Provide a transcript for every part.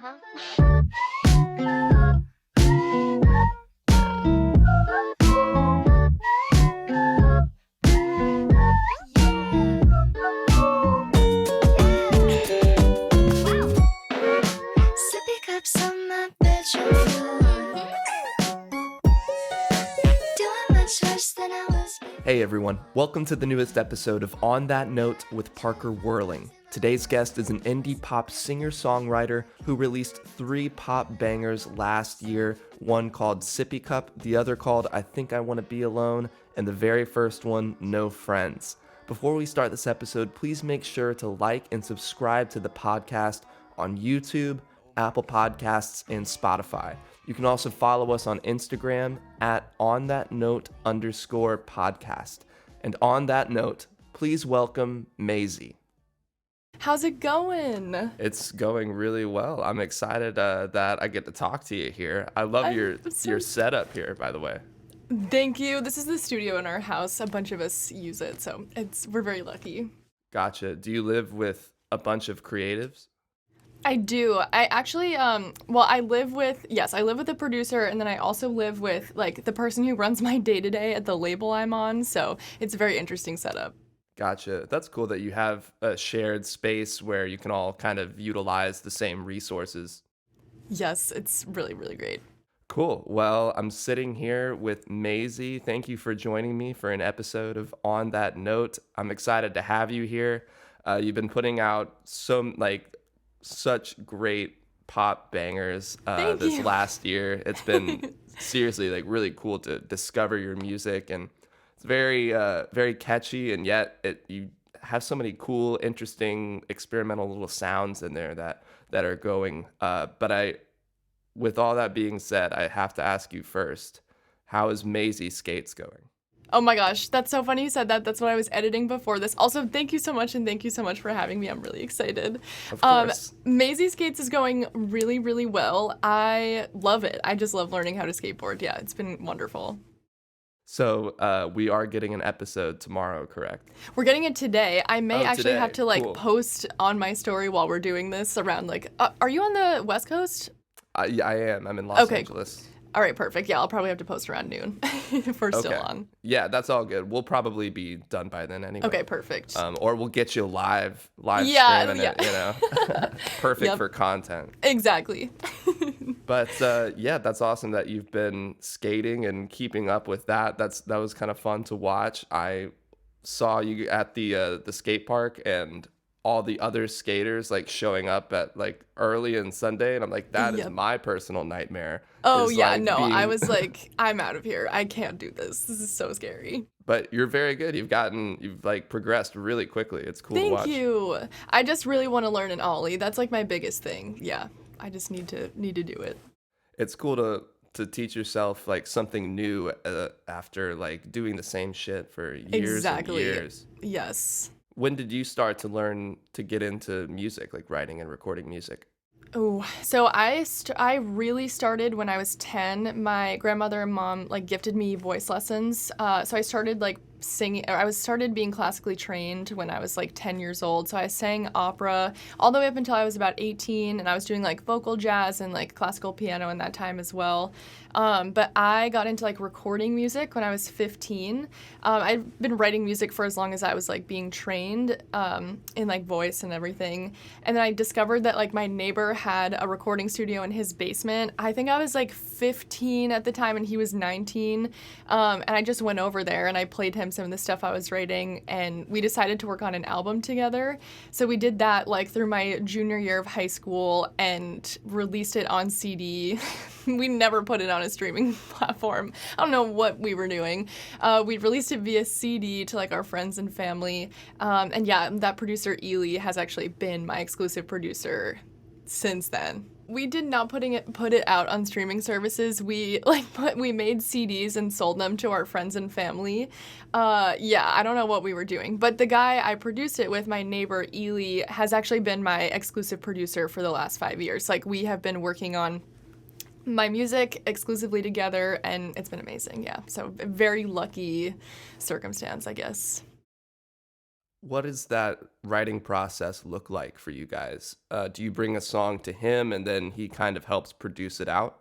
Sippy cups on my bedroom floor. Doing much worse than I was before. Hey everyone, welcome to the newest episode of On That Note with Parker Whirling. Today's guest is an indie pop singer-songwriter who released 3 pop bangers last year, one called Sippy Cup, the other called I Think I Want to Be Alone, and the very first one, No Friends. Before we start this episode, please make sure to like and subscribe to the podcast on YouTube, Apple Podcasts, and Spotify. You can also follow us on Instagram at onthatnote_podcast. And on that note, please welcome Mazie. How's it going? It's going really well. I'm excited that I get to talk to you here. I love your setup here, by the way. Thank you. This is the studio in our house. A bunch of us use it, so we're very lucky. Gotcha. Do you live with a bunch of creatives? I do. I actually, I live with a producer, and then I also live with, the person who runs my day-to-day at the label I'm on, so it's a very interesting setup. Gotcha. That's cool that you have a shared space where you can all kind of utilize the same resources. Yes, it's really, really great. Cool. Well, I'm sitting here with Mazie. Thank you for joining me for an episode of On That Note. I'm excited to have you here. You've been putting out such great pop bangers this last year. It's been seriously really cool to discover your music, and it's very very catchy, and yet you have so many cool, interesting, experimental little sounds in there that are going. With all that being said, I have to ask you first, how is Mazie Skates going? Oh my gosh, that's so funny you said that. That's what I was editing before this. Also, thank you so much, and thank you so much for having me. I'm really excited. Of course. Mazie Skates is going really, really well. I love it. I just love learning how to skateboard. Yeah, it's been wonderful. So we are getting an episode tomorrow, correct? We're getting it today. I may actually today. have to Cool. post on my story while we're doing this around are you on the West Coast? Yeah, I am. I'm in Los Angeles. All right, perfect. Yeah, I'll probably have to post around noon if we're still on. Yeah, that's all good. We'll probably be done by then anyway. Okay, perfect. Or we'll get you live streaming it, Perfect for content. Exactly. But that's awesome that you've been skating and keeping up with that. That was kind of fun to watch. I saw you at the skate park and all the other skaters showing up at early and Sunday, and I'm like, that is my personal nightmare. Oh yeah, I was like, I'm out of here. I can't do this. This is so scary. But you're very good. You've progressed really quickly. It's cool to watch. Thank you. I just really want to learn an ollie. That's my biggest thing. Yeah, I just need to do it. It's cool to teach yourself something new after doing the same shit for years and years. Yes. When did you start to learn to get into music, writing and recording music? Oh, so I really started when I was 10. My grandmother and mom gifted me voice lessons. So I started singing. I started being classically trained when I was 10 years old. So I sang opera all the way up until I was about 18, and I was doing vocal jazz and classical piano in that time as well. But I got into recording music when I was 15. I've been writing music for as long as I was being trained in voice and everything. And then I discovered that my neighbor had a recording studio in his basement. I think I was 15 at the time and he was 19. And I just went over there and I played him some of the stuff I was writing, and we decided to work on an album together. So we did that through my junior year of high school and released it on CD. We never put it on a streaming platform. I don't know what we were doing. We released it via CD to our friends and family. And yeah, that producer Ely has actually been my exclusive producer since then. We did not put it out on streaming services. We made CDs and sold them to our friends and family. I don't know what we were doing, but the guy I produced it with, my neighbor Ely, has actually been my exclusive producer for the last 5 years. We have been working on my music exclusively together, and it's been amazing. Yeah, so a very lucky circumstance, I guess. What does that writing process look like for you guys? Do you bring a song to him and then he kind of helps produce it out?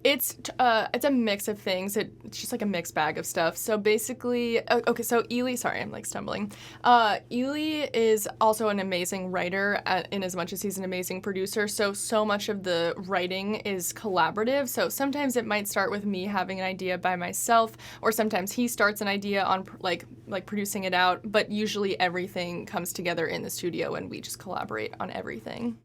It's a mix of things. It's just like a mixed bag of stuff. So basically, okay. So Ely, sorry, I'm like stumbling. Ely is also an amazing writer, in as much as he's an amazing producer. So much of the writing is collaborative. So sometimes it might start with me having an idea by myself, or sometimes he starts an idea on like producing it out. But usually everything comes together in the studio, and we just collaborate on everything.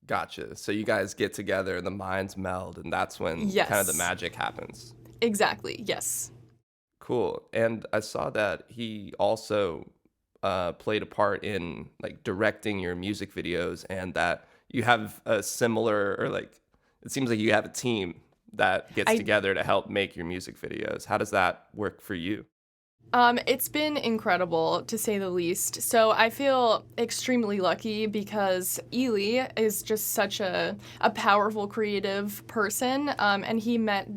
Gotcha. So you guys get together and the minds meld, and that's when kind of the Yes, magic happens. exactly. Yes. Cool. And I saw that he also played a part in like directing your music videos, and that you have a similar, or like, it seems like you have a team that gets I together to help make your music videos. How does that work for you? It's been incredible to say the least. So I feel extremely lucky because Ely is just such a powerful creative person. And he met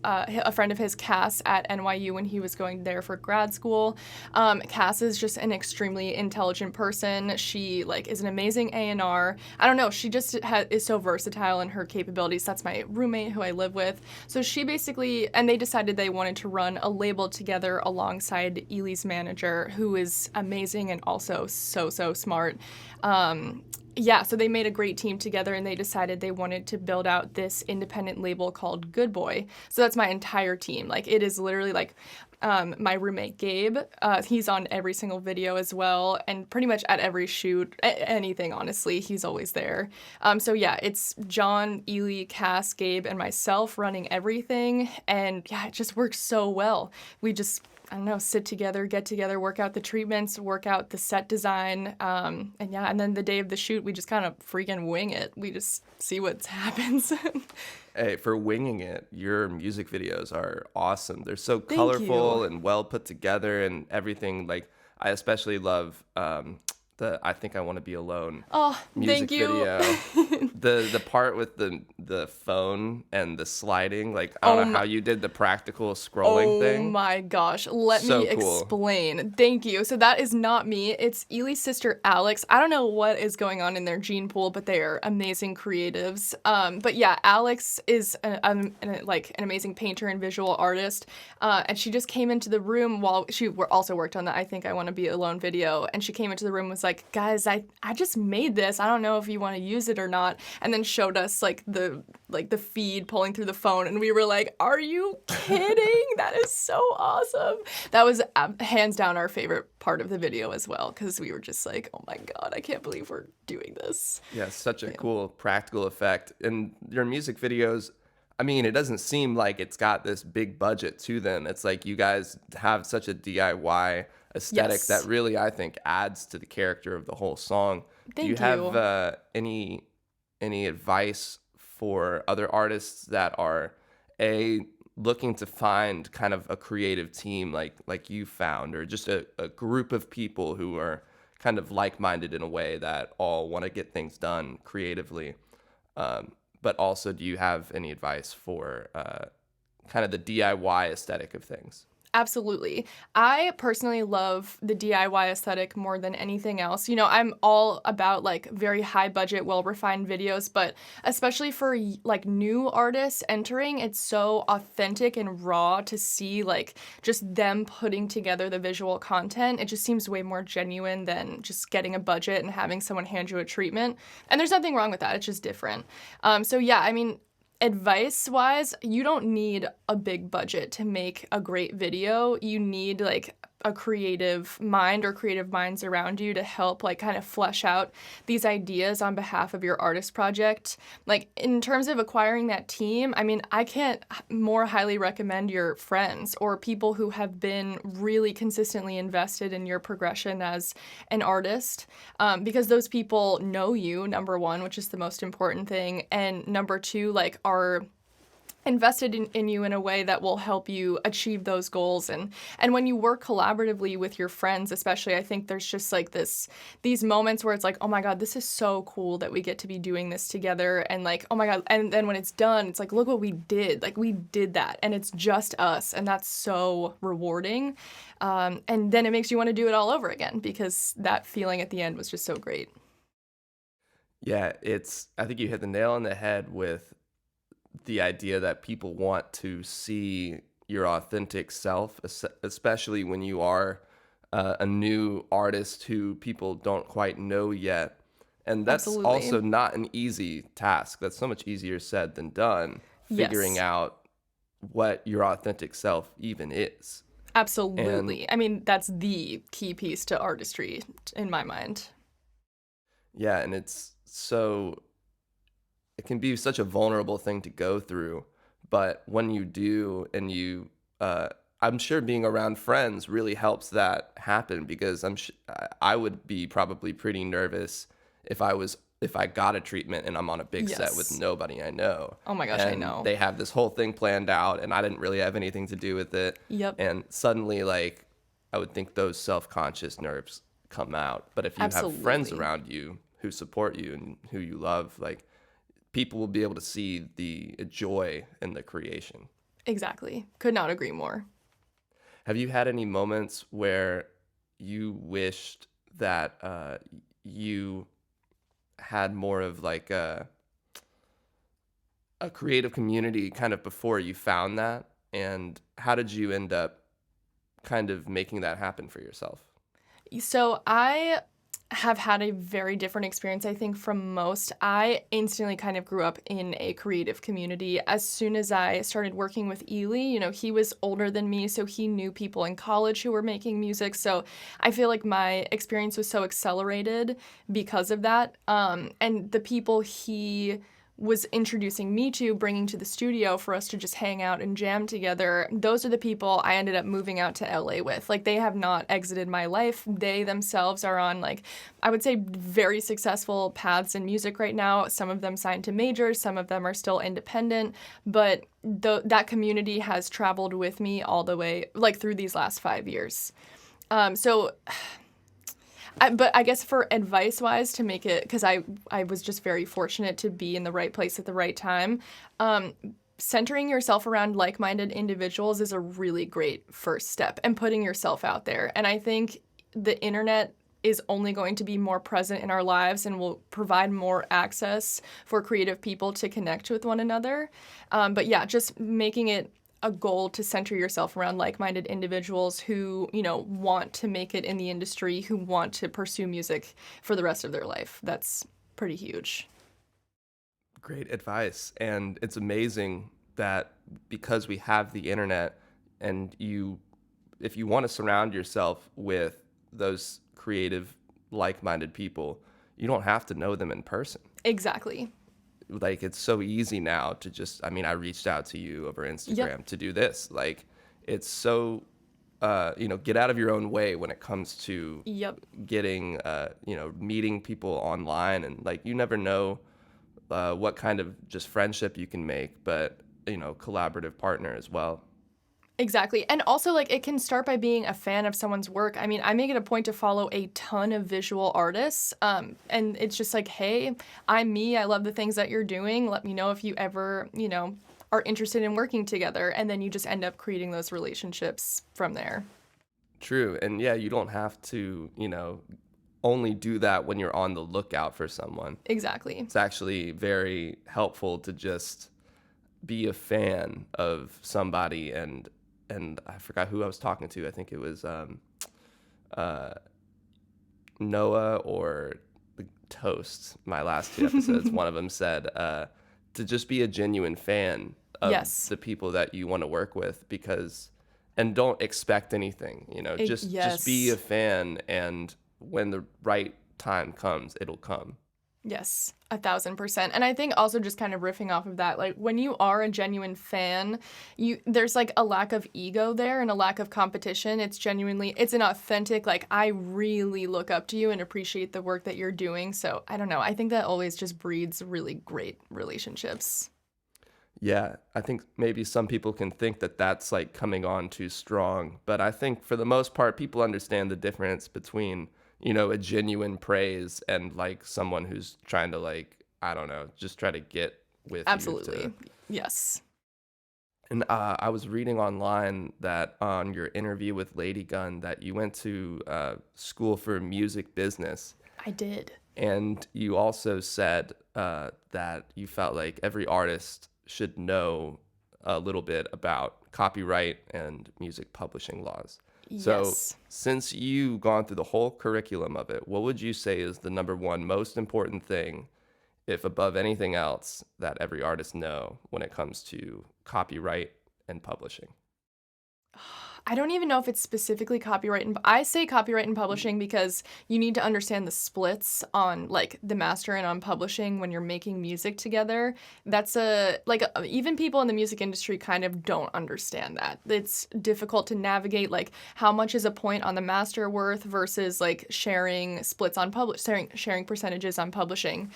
a friend of his, Cass, at NYU when he was going there for grad school. Cass is just an extremely intelligent person. She like is an amazing A&R. I don't know. She just is so versatile in her capabilities. That's my roommate who I live with. So she basically, and they decided they wanted to run a label together alongside Ely's manager, who is amazing and also so smart. Yeah, so they made a great team together and they decided they wanted to build out this independent label called Good Boy. So that's my entire team. Like, it is literally like my roommate Gabe. He's on every single video as well, and pretty much at every shoot, anything, honestly, he's always there. So yeah, it's John, Ely, Cass, Gabe, and myself running everything. And yeah, it just works so well. We just, I don't know, sit together, get together, work out the treatments, work out the set design, and yeah, and then the day of the shoot, we just kind of freaking wing it. We just see what happens. Hey, for winging it, your music videos are awesome. They're so Thank colorful you. and well put together and everything. Like, I especially love the I Think I Want to Be Alone Oh, thank music you. video. The part with the phone and the sliding, like I don't Oh know how my, you did the practical scrolling oh thing. my gosh. Let So me cool. explain. Thank you. So that is not me. It's Ely's sister Alex. I don't know what is going on in their gene pool, but they are amazing creatives. But yeah, Alex is like an amazing painter and visual artist. And she just came into the room while also worked on the I Think I Want to Be Alone video. And she came into the room and was like, guys, I just made this. I don't know if you want to use it or not. And then showed us like the feed pulling through the phone, and we were like, are you kidding? That is so awesome. That was hands down our favorite part of the video as well, because we were just like, oh my god, I can't believe we're doing this. Yeah, such a Yeah. cool practical effect. And your music videos, I mean, it doesn't seem like it's got this big budget to them. It's like you guys have such a DIY aesthetic that Yes. really, I think, adds to the character of the whole song. Do you Thank have you. any advice for other artists that are a looking to find kind of a creative team like you found, or just a group of people who are kind of like-minded in a way that all want to get things done creatively? But also, do you have any advice for kind of the DIY aesthetic of things? Absolutely. I personally love the DIY aesthetic more than anything else. You know, I'm all about like very high budget, well refined videos, but especially for like new artists entering, it's so authentic and raw to see like just them putting together the visual content. It just seems way more genuine than just getting a budget and having someone hand you a treatment. And there's nothing wrong with that. It's just different. So yeah, I mean, advice wise, you don't need a big budget to make a great video. You need like a creative mind or creative minds around you to help like kind of flesh out these ideas on behalf of your artist project. Like in terms of acquiring that team, I mean, I can't more highly recommend your friends or people who have been really consistently invested in your progression as an artist, because those people know you, number one, which is the most important thing, and number two, like are invested in you in a way that will help you achieve those goals. And when you work collaboratively with your friends, especially, I think there's just like these moments where it's like, oh my God, this is so cool that we get to be doing this together. And like, oh my God. And then when it's done, it's like, look what we did. Like, we did that. And it's just us. And that's so rewarding. And then it makes you want to do it all over again, because that feeling at the end was just so great. Yeah, I think you hit the nail on the head with the idea that people want to see your authentic self, especially when you are a new artist who people don't quite know yet. And that's Absolutely. also not an easy task. That's so much easier said than done, figuring Yes. out what your authentic self even is. Absolutely. I mean, that's the key piece to artistry in my mind. Yeah, and it can be such a vulnerable thing to go through, but when you do, and I'm sure being around friends really helps that happen, because I would be probably pretty nervous if I got a treatment and I'm on a big set with Yes. nobody I know. Oh my gosh, I And know. they have this whole thing planned out and I didn't really have anything to do with it. Yep. And suddenly, like, I would think those self-conscious nerves come out. But if you have friends Absolutely. around you who support you and who you love, like, people will be able to see the joy in the creation. Exactly. Could not agree more. Have you had any moments where you wished that you had more of like a creative community kind of before you found that? And how did you end up kind of making that happen for yourself? So I have had a very different experience, I think, from most. I instantly kind of grew up in a creative community. As soon as I started working with Ely, he was older than me, so he knew people in college who were making music. So I feel like my experience was so accelerated because of that. And the people he was introducing me to, bringing to the studio for us to just hang out and jam together, those are the people I ended up moving out to LA with. Like, they have not exited my life. They themselves are on, like, I would say very successful paths in music right now. Some of them signed to majors, some of them are still independent, but that community has traveled with me all the way, like, through these last 5 years. But I guess for advice-wise, to make it, because I was just very fortunate to be in the right place at the right time, centering yourself around like-minded individuals is a really great first step, and putting yourself out there. And I think the internet is only going to be more present in our lives and will provide more access for creative people to connect with one another. But yeah, just making it a goal to center yourself around like-minded individuals who, want to make it in the industry, who want to pursue music for the rest of their life. That's pretty huge. Great advice. And it's amazing that because we have the internet, and if you want to surround yourself with those creative, like-minded people, you don't have to know them in person. Exactly. Like, it's so easy now to just, I mean, I reached out to you over Instagram to do this. Like, it's so, get out of your own way when it comes to getting, meeting people online. And like, you never know what kind of just friendship you can make, but, collaborative partner as well. Exactly. And also, like, it can start by being a fan of someone's work. I mean, I make it a point to follow a ton of visual artists. And it's just like, hey, I'm me. I love the things that you're doing. Let me know if you ever, are interested in working together. And then you just end up creating those relationships from there. True. And yeah, you don't have to, only do that when you're on the lookout for someone. Exactly. It's actually very helpful to just be a fan of somebody. And I forgot who I was talking to. I think it was Noah or the Toast. My last two episodes, one of them said to just be a genuine fan of the people that you want to work with, and don't expect anything. Just be a fan, and when the right time comes, it'll come. Yes, 1,000%. And I think also, just kind of riffing off of that, like, when you are a genuine fan, there's like a lack of ego there and a lack of competition. It's an authentic, like, I really look up to you and appreciate the work that you're doing. So I don't know. I think that always just breeds really great relationships. Yeah, I think maybe some people can think that that's like coming on too strong, but I think for the most part, people understand the difference between, a genuine praise and like someone who's trying to like, I don't know, just try to get with you to. Absolutely. Yes, And I was reading online that on your interview with Lady Gun that you went to school for music business. I did. And you also said that you felt like every artist should know a little bit about copyright and music publishing laws. So, Yes. since you've gone through the whole curriculum of it, what would you say is the number one most important thing, if above anything else, that every artist know when it comes to copyright and publishing? I don't even know if it's specifically copyright and I say copyright and publishing because you need to understand the splits on like the master and on publishing when you're making music together. That's even people in the music industry kind of don't understand that. It's difficult to navigate like how much is a point on the master worth versus like sharing splits on sharing percentages on publishing.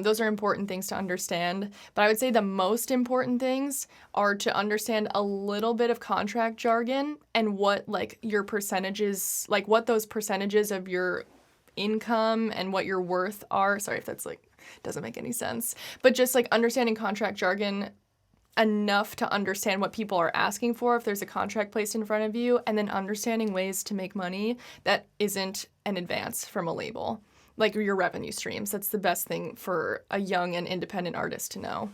Those are important things to understand. But I would say the most important things are to understand a little bit of contract jargon and what like your percentages, like what those percentages of your income and what your worth are. Sorry if that's like doesn't make any sense, but just like understanding contract jargon enough to understand what people are asking for if there's a contract placed in front of you, and then understanding ways to make money that isn't an advance from a label, like your revenue streams. That's the best thing for a young and independent artist to know.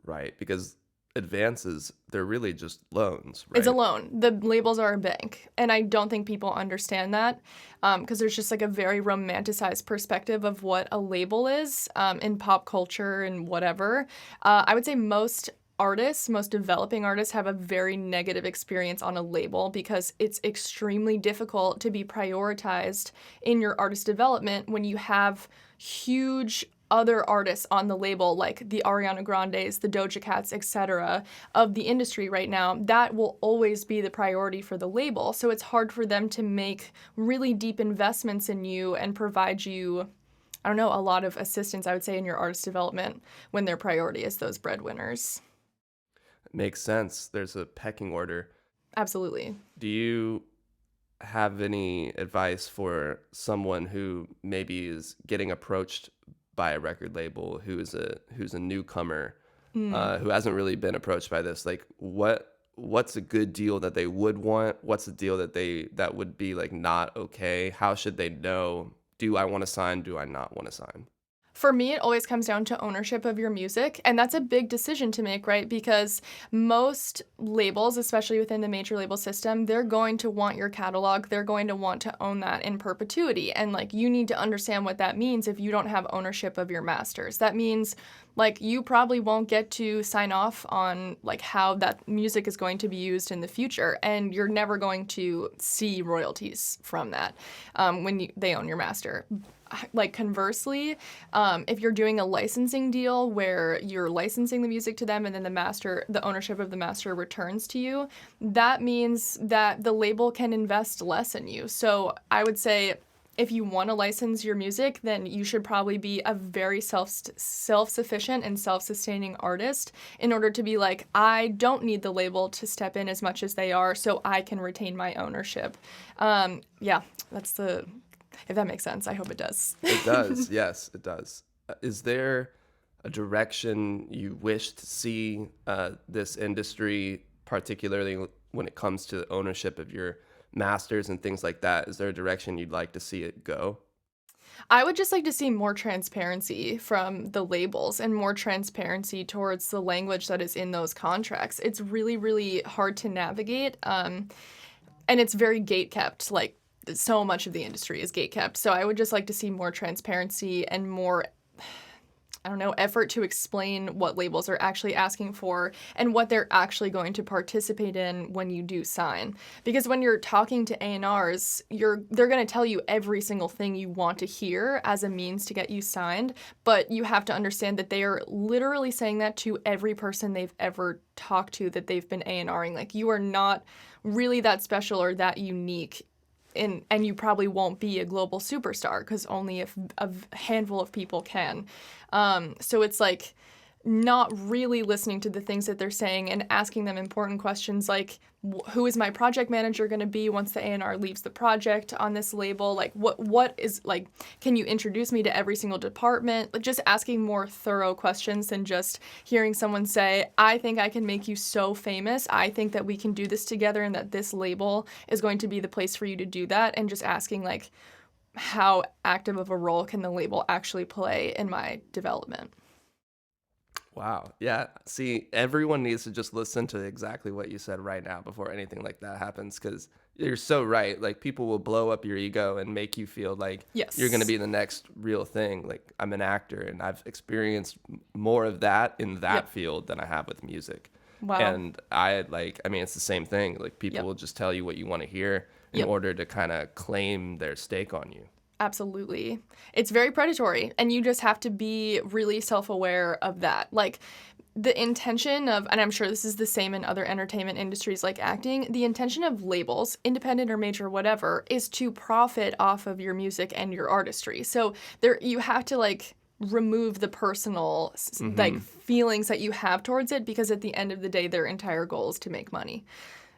Right, because advances, they're really just loans, It's a right? loan. The labels are a bank. And I don't think people understand that because there's just like a very romanticized perspective of what a label is in pop culture and whatever. I would say most artists, most developing artists, have a very negative experience on a label because it's extremely difficult to be prioritized in your artist development when you have huge other artists on the label like the Ariana Grandes, the Doja Cats, etc. of the industry right now. That will always be the priority for the label. So it's hard for them to make really deep investments in you and provide you, I don't know, a lot of assistance, I would say, in your artist development when their priority is those breadwinners. Makes sense. There's a pecking order. Absolutely. Do you have any advice for someone who maybe is getting approached by a record label who's a newcomer who hasn't really been approached by this? Like, what's a good deal that they would want? What's a deal that would be like not okay? How should they know? Do I want to sign? Do I not want to sign? For me, it always comes down to ownership of your music, and that's a big decision to make, right? Because most labels, especially within the major label system, they're going to want your catalog. They're going to want to own that in perpetuity. And like you need to understand what that means if you don't have ownership of your masters. That means like you probably won't get to sign off on like how that music is going to be used in the future, and you're never going to see royalties from that when they own your master. Like conversely, if you're doing a licensing deal where you're licensing the music to them and then the ownership of the master returns to you, that means that the label can invest less in you. So I would say if you want to license your music, then you should probably be a very self-sufficient and self-sustaining artist in order to be like, I don't need the label to step in as much as they are, so I can retain my ownership. Yeah, that's the... If that makes sense, I hope it does. It does. Yes, it does. Is there a direction you wish to see this industry, particularly when it comes to ownership of your masters and things like that? Is there a direction you'd like to see it go? I would just like to see more transparency from the labels and more transparency towards the language that is in those contracts. It's really, really hard to navigate, and it's very gate kept. Like, so much of the industry is gate kept. So I would just like to see more transparency and more, I don't know, effort to explain what labels are actually asking for and what they're actually going to participate in when you do sign. Because when you're talking to A&Rs, they're going to tell you every single thing you want to hear as a means to get you signed, but you have to understand that they are literally saying that to every person they've ever talked to that they've been A&Ring. Like, you are not really that special or that unique, and you probably won't be a global superstar because only if a handful of people can. So it's like not really listening to the things that they're saying and asking them important questions like, who is my project manager going to be once the A&R leaves the project on this label? Like, what is, like, can you introduce me to every single department? Like, just asking more thorough questions than just hearing someone say, I think I can make you so famous. I think that we can do this together and that this label is going to be the place for you to do that. And just asking, like, how active of a role can the label actually play in my development? Wow. Yeah. See, everyone needs to just listen to exactly what you said right now before anything like that happens, because you're so right. Like, people will blow up your ego and make you feel like Yes. you're going to be the next real thing. Like, I'm an actor and I've experienced more of that in that Yep. field than I have with music. Wow. And I mean, it's the same thing. Like, people Yep. will just tell you what you want to hear in Yep. order to kind of claim their stake on you. Absolutely. It's very predatory, and you just have to be really self-aware of that. Like, the intention of, and I'm sure this is the same in other entertainment industries like acting, the intention of labels, independent or major, whatever, is to profit off of your music and your artistry. So there, you have to, like, remove the personal like feelings that you have towards it, because at the end of the day, their entire goal is to make money.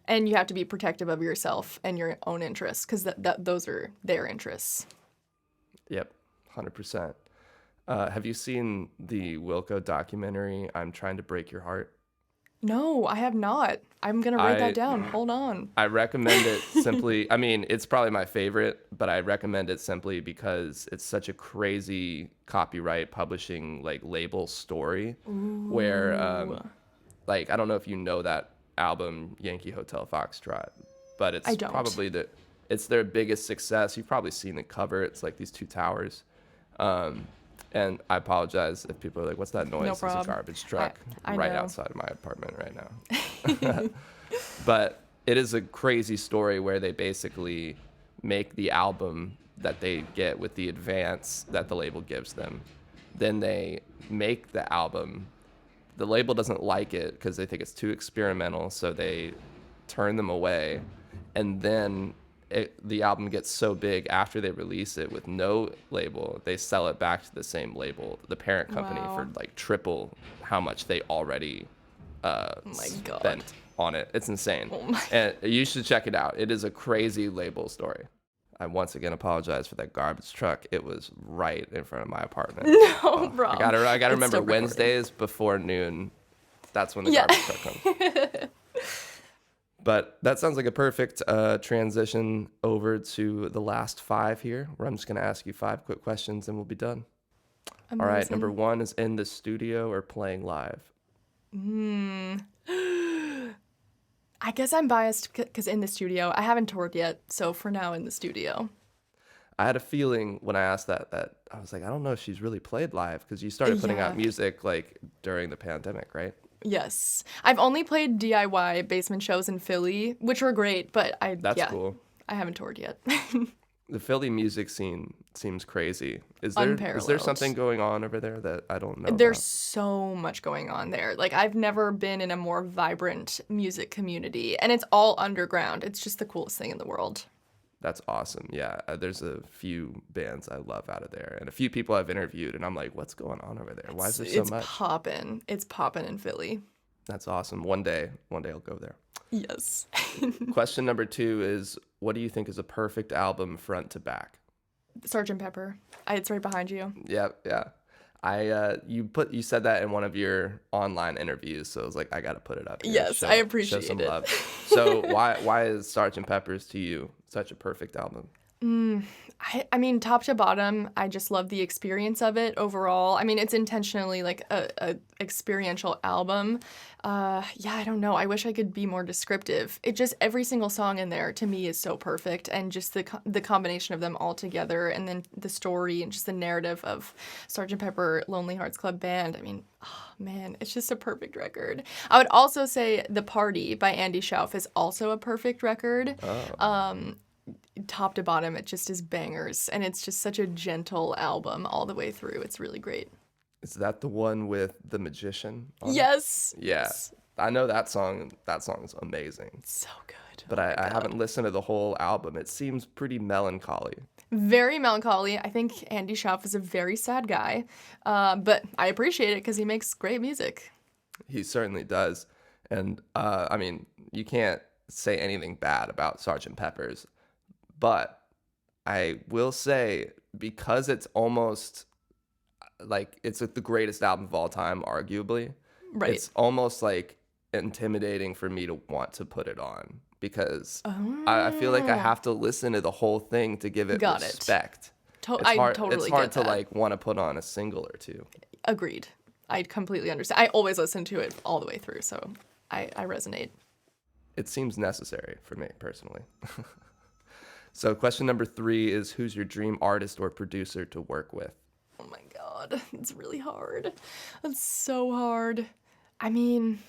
And you have to be protective of yourself and your own interests, because those are their interests. Yep, 100%. Have you seen the Wilco documentary, I'm Trying to Break Your Heart? No, I have not. I'm going to write I- that down. Hold on. I recommend it simply. I mean, it's probably my favorite, but I recommend it simply because it's such a crazy copyright publishing like label story where like, I don't know if you know that album Yankee Hotel Foxtrot, but it's I don't. probably it's their biggest success. You've probably seen the cover. It's like these two towers. And I apologize if people are like, what's that noise? No It's a prob. garbage truck I right know. outside of my apartment right now. But it is a crazy story where they basically make the album that they get with the advance that the label gives them. Then they make the album. The label doesn't like it because they think it's too experimental, so they turn them away. And then the album gets so big after they release it with no label, they sell it back to the same label, the parent company, Wow. for like triple how much they already my God. spent on it. It's insane. Oh my- And you should check it out. It is a crazy label story. I once again apologize for that garbage truck. It was right in front of my apartment. No, bro. I gotta It's remember still recording. Wednesdays before noon. That's when the Yeah. garbage truck comes. But that sounds like a perfect transition over to the last 5 here, where I'm just gonna ask you 5 quick questions and we'll be done. All right, Amazing. number 1 is in the studio or playing live. I guess I'm biased because in the studio. I haven't toured yet, so for now in the studio. I had a feeling when I asked that I was like, I don't know if she's really played live, because you started putting out Yeah. music like during the pandemic, right? Yes. I've only played DIY basement shows in Philly, which were great, but That's cool. I haven't toured yet. The Philly music scene seems crazy. Is there Unparalleled. something going on over there that I don't know There's about? so much going on there. Like, I've never been in a more vibrant music community, and it's all underground. It's just the coolest thing in the world. That's awesome. Yeah, there's a few bands I love out of there, and a few people I've interviewed, and I'm like, what's going on over there? Why is there so It's much? poppin'. It's poppin' in Philly. That's awesome. One day I'll go there. Yes. Question number 2 is, what do you think is a perfect album front to back? Sgt. Pepper. It's right behind you. Yeah. You said that in one of your online interviews, so I was like, I gotta put it up here. Yes, I appreciate show some it. love. So why is Sgt. Pepper's to you such a perfect album? I mean, top to bottom, I just love the experience of it overall. I mean, it's intentionally like a experiential album. Yeah, I don't know. I wish I could be more descriptive. It just, every single song in there to me is so perfect, and just the combination of them all together, and then the story and just the narrative of Sgt. Pepper Lonely Hearts Club Band. I mean, oh, man, it's just a perfect record. I would also say The Party by Andy Schauf is also a perfect record. Top to bottom, it just is bangers, and it's just such a gentle album all the way through. It's really great. Is that the one with the magician on it? Yes. Yeah. Yes. I know that song. That song is amazing. So good. But I haven't listened to the whole album. It seems pretty melancholy. Very melancholy. I think Andy Schaaf is a very sad guy, but I appreciate it because he makes great music. He certainly does. And I mean, you can't say anything bad about Sgt. Pepper's, but I will say, because it's almost like it's the greatest album of all time, arguably, Right. it's almost like intimidating for me to want to put it on because I feel like I have to listen to the whole thing to give it Got it. respect. I It's totally hard get to that. like want to put on a single or two. Agreed. I completely understand. I always listen to it all the way through, so I resonate. It seems necessary for me personally. So question number 3 is, who's your dream artist or producer to work with? Oh my god, it's really hard. It's so hard. I mean,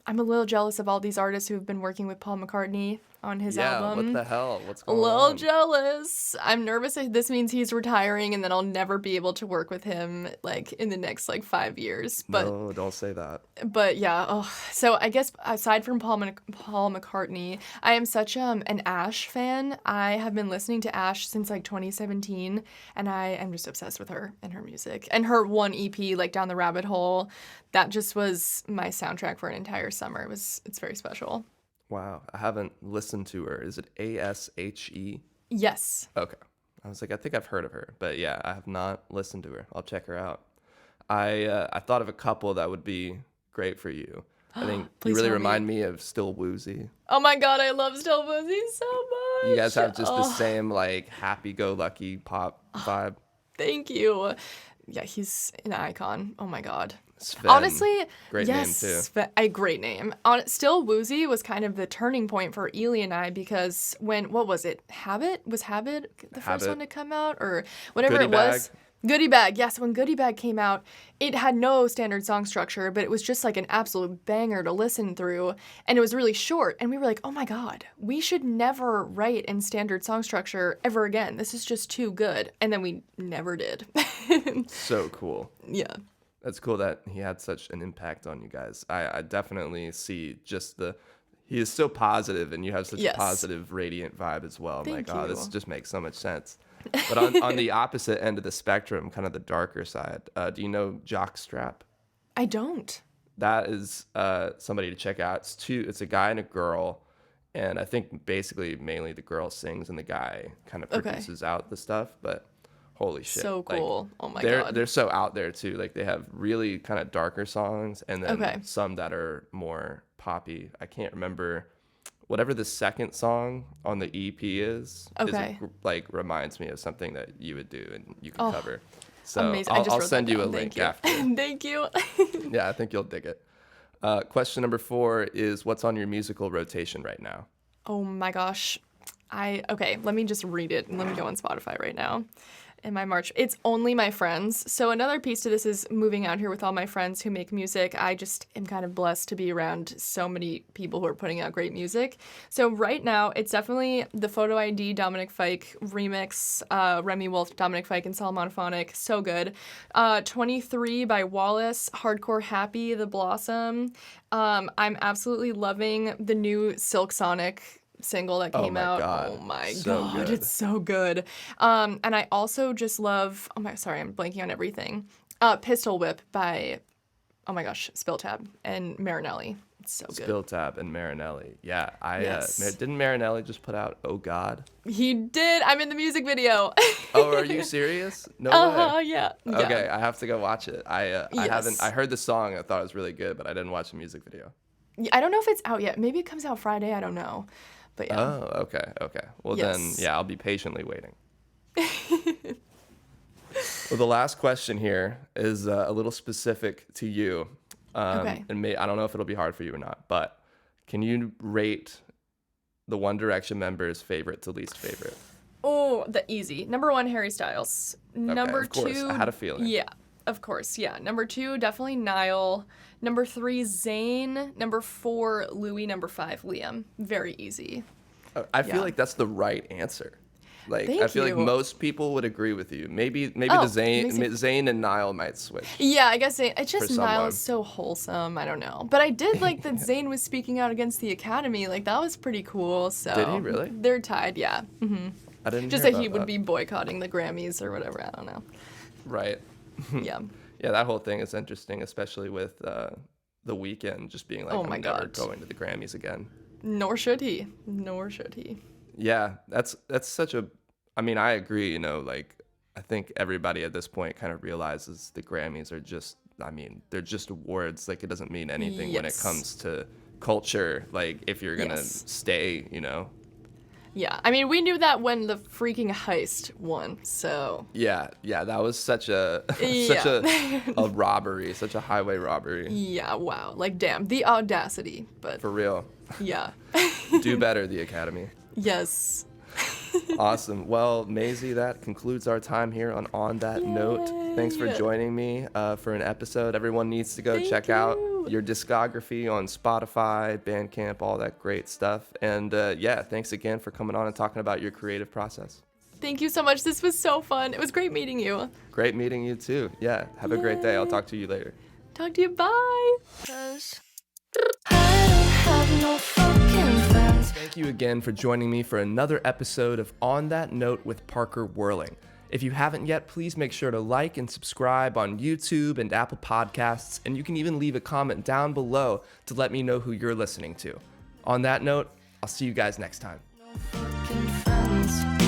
I'm a little jealous of all these artists who've been working with Paul McCartney on his album. What the hell? What's A going little on? jealous. I'm nervous that this means he's retiring and then I'll never be able to work with him like in the next like 5 years. But No, don't say that. But yeah, so I guess aside from Paul McCartney, I am such an Ash fan. I have been listening to Ash since like 2017, and I am just obsessed with her and her music. And her one EP, like Down the Rabbit Hole, that just was my soundtrack for an entire summer. It's very special. Wow, I haven't listened to her. Is it ASHE? Yes. Okay. I was like, I think I've heard of her, but yeah, I have not listened to her. I'll check her out. I thought of a couple that would be great for you. I think you Please really tell me. remind me of Still Woozy. Oh my god, I love Still Woozy so much. You guys have just the Oh, same like happy-go-lucky pop vibe. Thank you. Yeah, he's an icon. Oh my god. Sven, Honestly, great yes, name too. a great name. Still Woozy was kind of the turning point for Ely and I because what was it? Was Habit the first Habit. one to come out or whatever Goodie it was? Bag. Goodie Bag. Yes, when Goodie Bag came out, it had no standard song structure, but it was just like an absolute banger to listen through, and it was really short. And we were like, "Oh my god, we should never write in standard song structure ever again. This is just too good." And then we never did. So cool. Yeah. That's cool that he had such an impact on you guys. I definitely see just he is so positive and you have such Yes. a positive, radiant vibe as well. I'm Thank like, oh, this you. just makes so much sense. But on the opposite end of the spectrum, kind of the darker side, do you know Jockstrap? I don't. That is somebody to check out. It's a guy and a girl, and I think basically mainly the girl sings and the guy kind of Okay. produces out the stuff. But holy shit, So like, cool. Oh my they're god. they're so out there too. Like they have really kind of darker songs, and then Okay. some that are more poppy. I can't remember whatever the second song on the EP is. Okay. Like reminds me of something that you would do and you can cover. So Amazing. I just I'll wrote send that you a down. link Thank you. after. Thank you. Yeah, I think you'll dig it. Question number 4 is, what's on your musical rotation right now? Oh my gosh. Okay, let me just read it and let me go on Spotify right now. In my March, it's Only My Friends. So another piece to this is moving out here with all my friends who make music. I just am kind of blessed to be around so many people who are putting out great music. So right now, it's definitely the Photo ID Dominic Fike remix, Remy Wolf, Dominic Fike, and Solomonophonic. So good. 23 by Wallace, Hardcore Happy, The Blossom. I'm absolutely loving the new Silk Sonic single that came my out. God. Oh my So god, good. it's so good. And I also just love, sorry, I'm blanking on everything. Pistol Whip by, oh my gosh, Spill Tab and Marinelli. It's so good. Spill Tab and Marinelli. Yeah, Yes. didn't Marinelli just put out Oh God? He did. I'm in the music video. Oh, are you serious? No way. Yeah. Okay, I have to go watch it. I haven't. Yes. I heard the song. I thought it was really good, but I didn't watch the music video. Yeah, I don't know if it's out yet. Maybe it comes out Friday. I don't know. But yeah. Oh, okay. Well Yes. then, yeah, I'll be patiently waiting. Well, the last question here is a little specific to you. Okay. And I don't know if it'll be hard for you or not, but can you rate the One Direction members' favorite to least favorite? Oh, the easy. Number 1, Harry Styles. Number of course. 2. I had a feeling. Yeah, of course. Yeah. Number 2, definitely Niall. Number 3, Zayn. Number 4, Louis. Number 5, Liam. Very easy. I feel Yeah. like that's the right answer. Like Thank I feel like you. most people would agree with you. Maybe the Oh, Zayn and Niall might switch. Yeah, I guess it's just For Niall someone. is so wholesome. I don't know. But I did like that Zayn was speaking out against the Academy. Like, that was pretty cool. So Did he really? They're tied, yeah. I didn't Just hear that he about would be boycotting the Grammys or whatever. I don't know. Right. Yeah. Yeah, that whole thing is interesting, especially with The Weeknd just being like, Oh I'm my never God. going to the Grammys again. Nor should he. Nor should he. Yeah, that's such a. I mean, I agree. You know, like I think everybody at this point kind of realizes the Grammys are just. I mean, they're just awards. Like it doesn't mean anything when it Yes. comes to culture. Like if you're gonna Yes. stay, you know. Yeah. I mean, we knew that when the freaking Heist won. So. Yeah, that was such a Yeah. such a robbery, such a highway robbery. Yeah. Wow. Like, damn, the audacity. But For real. yeah. Do better, the Academy. Yes. Awesome. Well, Mazie, that concludes our time here on That Note. Thanks for Yay. joining me for an episode. Everyone needs to go Thank check out you. your discography on Spotify, Bandcamp, all that great stuff. And yeah, thanks again for coming on and talking about your creative process. Thank you so much. This was so fun. It was great meeting you. Great meeting you too. Yeah, have a great day. I'll Yay. talk to you later. Talk to you. Bye. 'Cause I don't have no fucking friends. Thank you again for joining me for another episode of On That Note with Parker Whirling. If you haven't yet, please make sure to like and subscribe on YouTube and Apple Podcasts, and you can even leave a comment down below to let me know who you're listening to. On that note, I'll see you guys next time. No fucking friends.